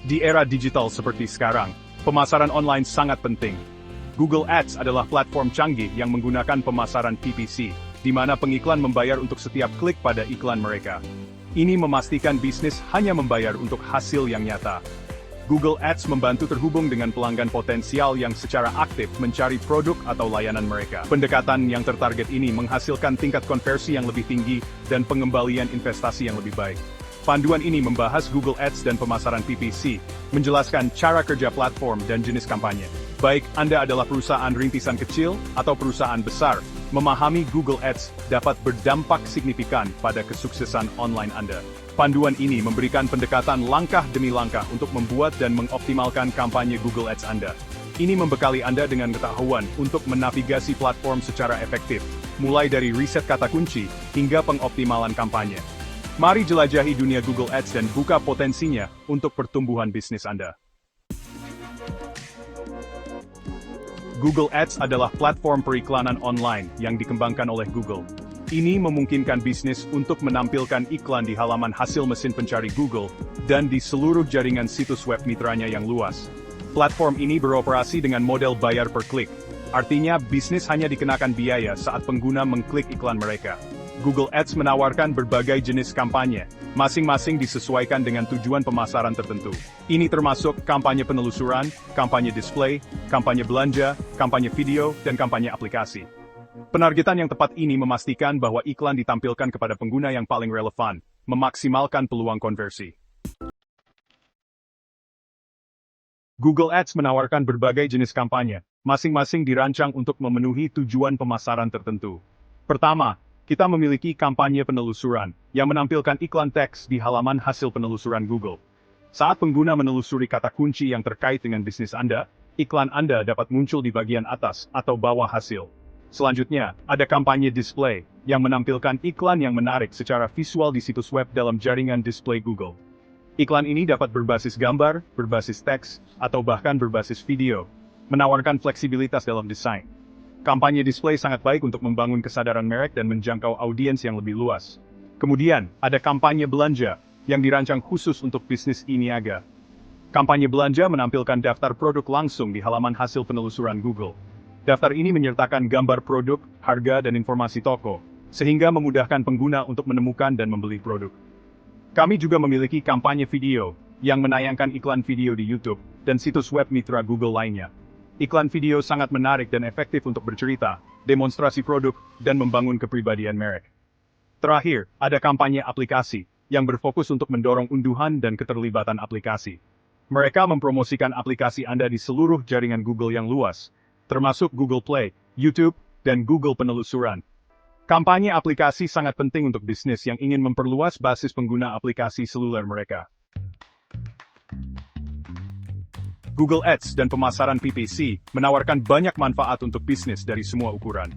Di era digital seperti sekarang, pemasaran online sangat penting. Google Ads adalah platform canggih yang menggunakan pemasaran PPC, di mana pengiklan membayar untuk setiap klik pada iklan mereka. Ini memastikan bisnis hanya membayar untuk hasil yang nyata. Google Ads membantu terhubung dengan pelanggan potensial yang secara aktif mencari produk atau layanan mereka. Pendekatan yang tertarget ini menghasilkan tingkat konversi yang lebih tinggi dan pengembalian investasi yang lebih baik. Panduan ini membahas Google Ads dan pemasaran PPC, menjelaskan cara kerja platform dan jenis kampanye. Baik Anda adalah perusahaan rintisan kecil atau perusahaan besar, memahami Google Ads dapat berdampak signifikan pada kesuksesan online Anda. Panduan ini memberikan pendekatan langkah demi langkah untuk membuat dan mengoptimalkan kampanye Google Ads Anda. Ini membekali Anda dengan pengetahuan untuk menavigasi platform secara efektif, mulai dari riset kata kunci hingga pengoptimalan kampanye. Mari jelajahi dunia Google Ads dan buka potensinya untuk pertumbuhan bisnis Anda. Google Ads adalah platform periklanan online yang dikembangkan oleh Google. Ini memungkinkan bisnis untuk menampilkan iklan di halaman hasil mesin pencari Google dan di seluruh jaringan situs web mitranya yang luas. Platform ini beroperasi dengan model bayar per klik. Artinya bisnis hanya dikenakan biaya saat pengguna mengklik iklan mereka. Google Ads menawarkan berbagai jenis kampanye, masing-masing disesuaikan dengan tujuan pemasaran tertentu. Ini termasuk kampanye penelusuran, kampanye display, kampanye belanja, kampanye video, dan kampanye aplikasi. Penargetan yang tepat ini memastikan bahwa iklan ditampilkan kepada pengguna yang paling relevan, memaksimalkan peluang konversi. Google Ads menawarkan berbagai jenis kampanye, masing-masing dirancang untuk memenuhi tujuan pemasaran tertentu. Pertama, kita memiliki kampanye penelusuran, yang menampilkan iklan teks di halaman hasil penelusuran Google. Saat pengguna menelusuri kata kunci yang terkait dengan bisnis Anda, iklan Anda dapat muncul di bagian atas atau bawah hasil. Selanjutnya, ada kampanye display, yang menampilkan iklan yang menarik secara visual di situs web dalam jaringan display Google. Iklan ini dapat berbasis gambar, berbasis teks, atau bahkan berbasis video, menawarkan fleksibilitas dalam desain. Kampanye display sangat baik untuk membangun kesadaran merek dan menjangkau audiens yang lebih luas. Kemudian, ada kampanye belanja, yang dirancang khusus untuk bisnis e-niaga. Kampanye belanja menampilkan daftar produk langsung di halaman hasil penelusuran Google. Daftar ini menyertakan gambar produk, harga, dan informasi toko, sehingga memudahkan pengguna untuk menemukan dan membeli produk. Kami juga memiliki kampanye video, yang menayangkan iklan video di YouTube, dan situs web mitra Google lainnya. Iklan video sangat menarik dan efektif untuk bercerita, demonstrasi produk, dan membangun kepribadian merek. Terakhir, ada kampanye aplikasi, yang berfokus untuk mendorong unduhan dan keterlibatan aplikasi. Mereka mempromosikan aplikasi Anda di seluruh jaringan Google yang luas, termasuk Google Play, YouTube, dan Google Penelusuran. Kampanye aplikasi sangat penting untuk bisnis yang ingin memperluas basis pengguna aplikasi seluler mereka. Google Ads dan pemasaran PPC menawarkan banyak manfaat untuk bisnis dari semua ukuran.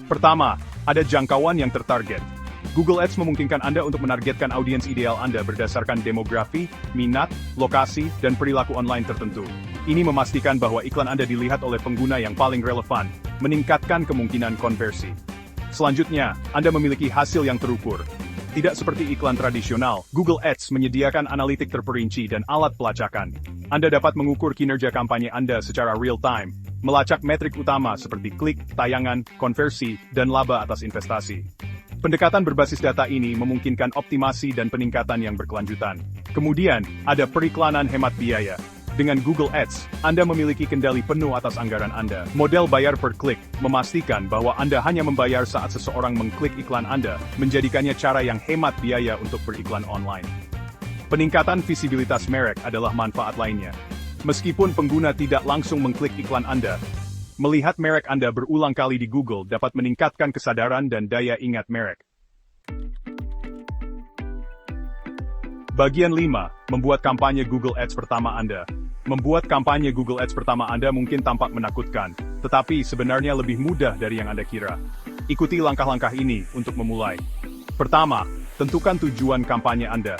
Pertama, ada jangkauan yang tertarget. Google Ads memungkinkan Anda untuk menargetkan audiens ideal Anda berdasarkan demografi, minat, lokasi, dan perilaku online tertentu. Ini memastikan bahwa iklan Anda dilihat oleh pengguna yang paling relevan, meningkatkan kemungkinan konversi. Selanjutnya, Anda memiliki hasil yang terukur. Tidak seperti iklan tradisional, Google Ads menyediakan analitik terperinci dan alat pelacakan. Anda dapat mengukur kinerja kampanye Anda secara real-time, melacak metrik utama seperti klik, tayangan, konversi, dan laba atas investasi. Pendekatan berbasis data ini memungkinkan optimasi dan peningkatan yang berkelanjutan. Kemudian, ada periklanan hemat biaya. Dengan Google Ads, Anda memiliki kendali penuh atas anggaran Anda. Model bayar per klik memastikan bahwa Anda hanya membayar saat seseorang mengklik iklan Anda, menjadikannya cara yang hemat biaya untuk beriklan online. Peningkatan visibilitas merek adalah manfaat lainnya. Meskipun pengguna tidak langsung mengklik iklan Anda, melihat merek Anda berulang kali di Google dapat meningkatkan kesadaran dan daya ingat merek. Bagian 5. Membuat kampanye Google Ads pertama Anda. Membuat kampanye Google Ads pertama Anda mungkin tampak menakutkan, tetapi sebenarnya lebih mudah dari yang Anda kira. Ikuti langkah-langkah ini untuk memulai. Pertama, tentukan tujuan kampanye Anda.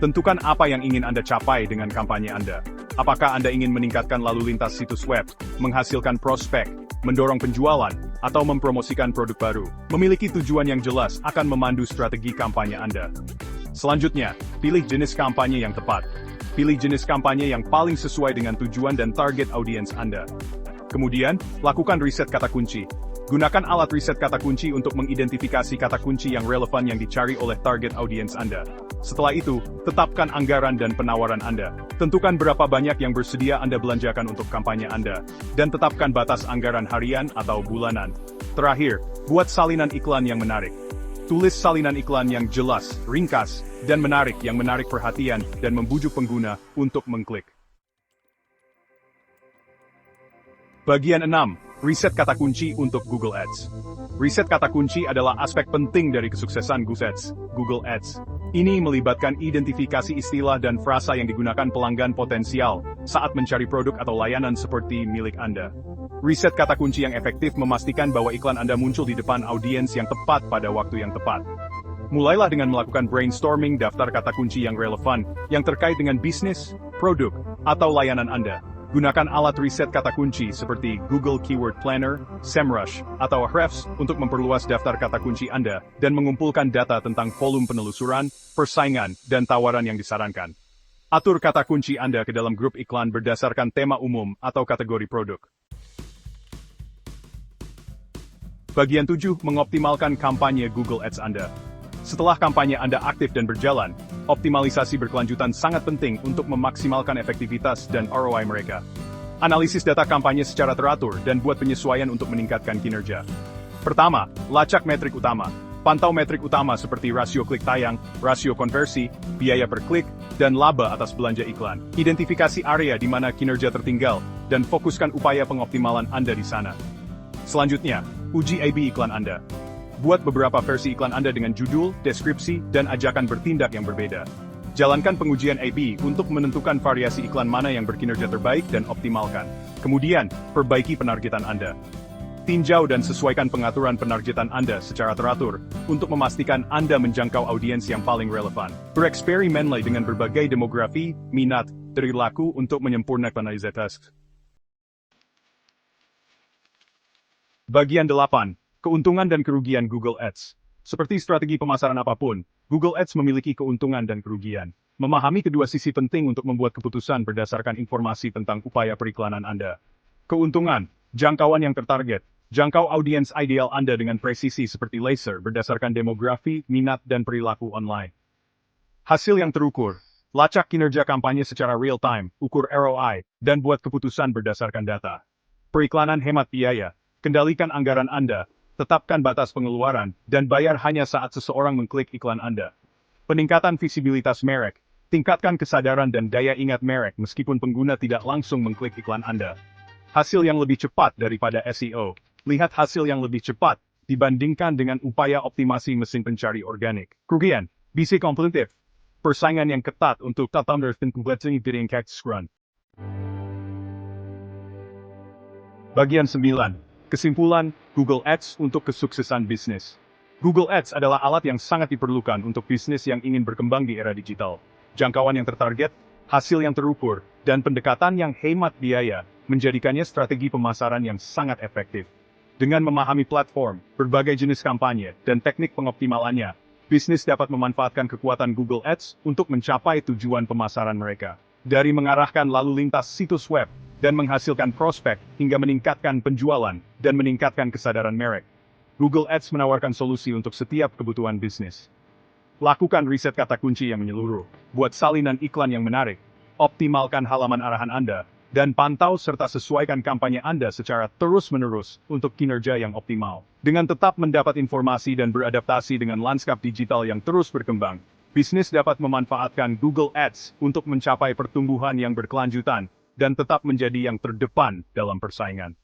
Tentukan apa yang ingin Anda capai dengan kampanye Anda. Apakah Anda ingin meningkatkan lalu lintas situs web, menghasilkan prospek, mendorong penjualan, atau mempromosikan produk baru? Memiliki tujuan yang jelas akan memandu strategi kampanye Anda. Selanjutnya, pilih jenis kampanye yang tepat. Pilih jenis kampanye yang paling sesuai dengan tujuan dan target audiens Anda. Kemudian, lakukan riset kata kunci. Gunakan alat riset kata kunci untuk mengidentifikasi kata kunci yang relevan yang dicari oleh target audiens Anda. Setelah itu, tetapkan anggaran dan penawaran Anda. Tentukan berapa banyak yang bersedia Anda belanjakan untuk kampanye Anda, dan tetapkan batas anggaran harian atau bulanan. Terakhir, buat salinan iklan yang menarik. Tulis salinan iklan yang jelas, ringkas, dan menarik yang menarik perhatian dan membujuk pengguna untuk mengklik. Bagian 6. Riset kata kunci untuk Google Ads. Riset kata kunci adalah aspek penting dari kesuksesan Google Ads. Ini melibatkan identifikasi istilah dan frasa yang digunakan pelanggan potensial saat mencari produk atau layanan seperti milik Anda. Riset kata kunci yang efektif memastikan bahwa iklan Anda muncul di depan audiens yang tepat pada waktu yang tepat. Mulailah dengan melakukan brainstorming daftar kata kunci yang relevan, yang terkait dengan bisnis, produk, atau layanan Anda. Gunakan alat riset kata kunci seperti Google Keyword Planner, SEMrush, atau Ahrefs untuk memperluas daftar kata kunci Anda dan mengumpulkan data tentang volume penelusuran, persaingan, dan tawaran yang disarankan. Atur kata kunci Anda ke dalam grup iklan berdasarkan tema umum atau kategori produk. Bagian 7. Mengoptimalkan kampanye Google Ads Anda. Setelah kampanye Anda aktif dan berjalan, optimalisasi berkelanjutan sangat penting untuk memaksimalkan efektivitas dan ROI mereka. Analisis data kampanye secara teratur dan buat penyesuaian untuk meningkatkan kinerja. Pertama, lacak metrik utama. Pantau metrik utama seperti rasio klik tayang, rasio konversi, biaya per klik, dan laba atas belanja iklan. Identifikasi area di mana kinerja tertinggal, dan fokuskan upaya pengoptimalan Anda di sana. Selanjutnya, uji A/B iklan Anda. Buat beberapa versi iklan Anda dengan judul, deskripsi, dan ajakan bertindak yang berbeda. Jalankan pengujian A/B untuk menentukan variasi iklan mana yang berkinerja terbaik dan optimalkan. Kemudian, perbaiki penargetan Anda. Tinjau dan sesuaikan pengaturan penargetan Anda secara teratur untuk memastikan Anda menjangkau audiens yang paling relevan. Bereksperimenlah dengan berbagai demografi, minat, perilaku untuk menyempurnakan analisa. Bagian 8. Keuntungan dan kerugian Google Ads. Seperti strategi pemasaran apapun, Google Ads memiliki keuntungan dan kerugian. Memahami kedua sisi penting untuk membuat keputusan berdasarkan informasi tentang upaya periklanan Anda. Keuntungan, jangkauan yang tertarget. Jangkau audiens ideal Anda dengan presisi seperti laser berdasarkan demografi, minat, dan perilaku online. Hasil yang terukur. Lacak kinerja kampanye secara real-time, ukur ROI, dan buat keputusan berdasarkan data. Periklanan hemat biaya. Kendalikan anggaran Anda, tetapkan batas pengeluaran, dan bayar hanya saat seseorang mengklik iklan Anda. Peningkatan visibilitas merek. Tingkatkan kesadaran dan daya ingat merek meskipun pengguna tidak langsung mengklik iklan Anda. Hasil yang lebih cepat daripada SEO. Lihat hasil yang lebih cepat dibandingkan dengan upaya optimasi mesin pencari organik. Kerugian, bisa kompetitif. Persaingan yang ketat untuk tatandar dan kompleksity bidding run. Bagian 9. Kesimpulan, Google Ads untuk kesuksesan bisnis. Google Ads adalah alat yang sangat diperlukan untuk bisnis yang ingin berkembang di era digital. Jangkauan yang tertarget, hasil yang terukur, dan pendekatan yang hemat biaya menjadikannya strategi pemasaran yang sangat efektif. Dengan memahami platform, berbagai jenis kampanye, dan teknik pengoptimalannya, bisnis dapat memanfaatkan kekuatan Google Ads untuk mencapai tujuan pemasaran mereka. Dari mengarahkan lalu lintas situs web, dan menghasilkan prospek hingga meningkatkan penjualan dan meningkatkan kesadaran merek. Google Ads menawarkan solusi untuk setiap kebutuhan bisnis. Lakukan riset kata kunci yang menyeluruh, buat salinan iklan yang menarik, optimalkan halaman arahan Anda, dan pantau serta sesuaikan kampanye Anda secara terus-menerus untuk kinerja yang optimal. Dengan tetap mendapat informasi dan beradaptasi dengan lanskap digital yang terus berkembang, bisnis dapat memanfaatkan Google Ads untuk mencapai pertumbuhan yang berkelanjutan dan tetap menjadi yang terdepan dalam persaingan.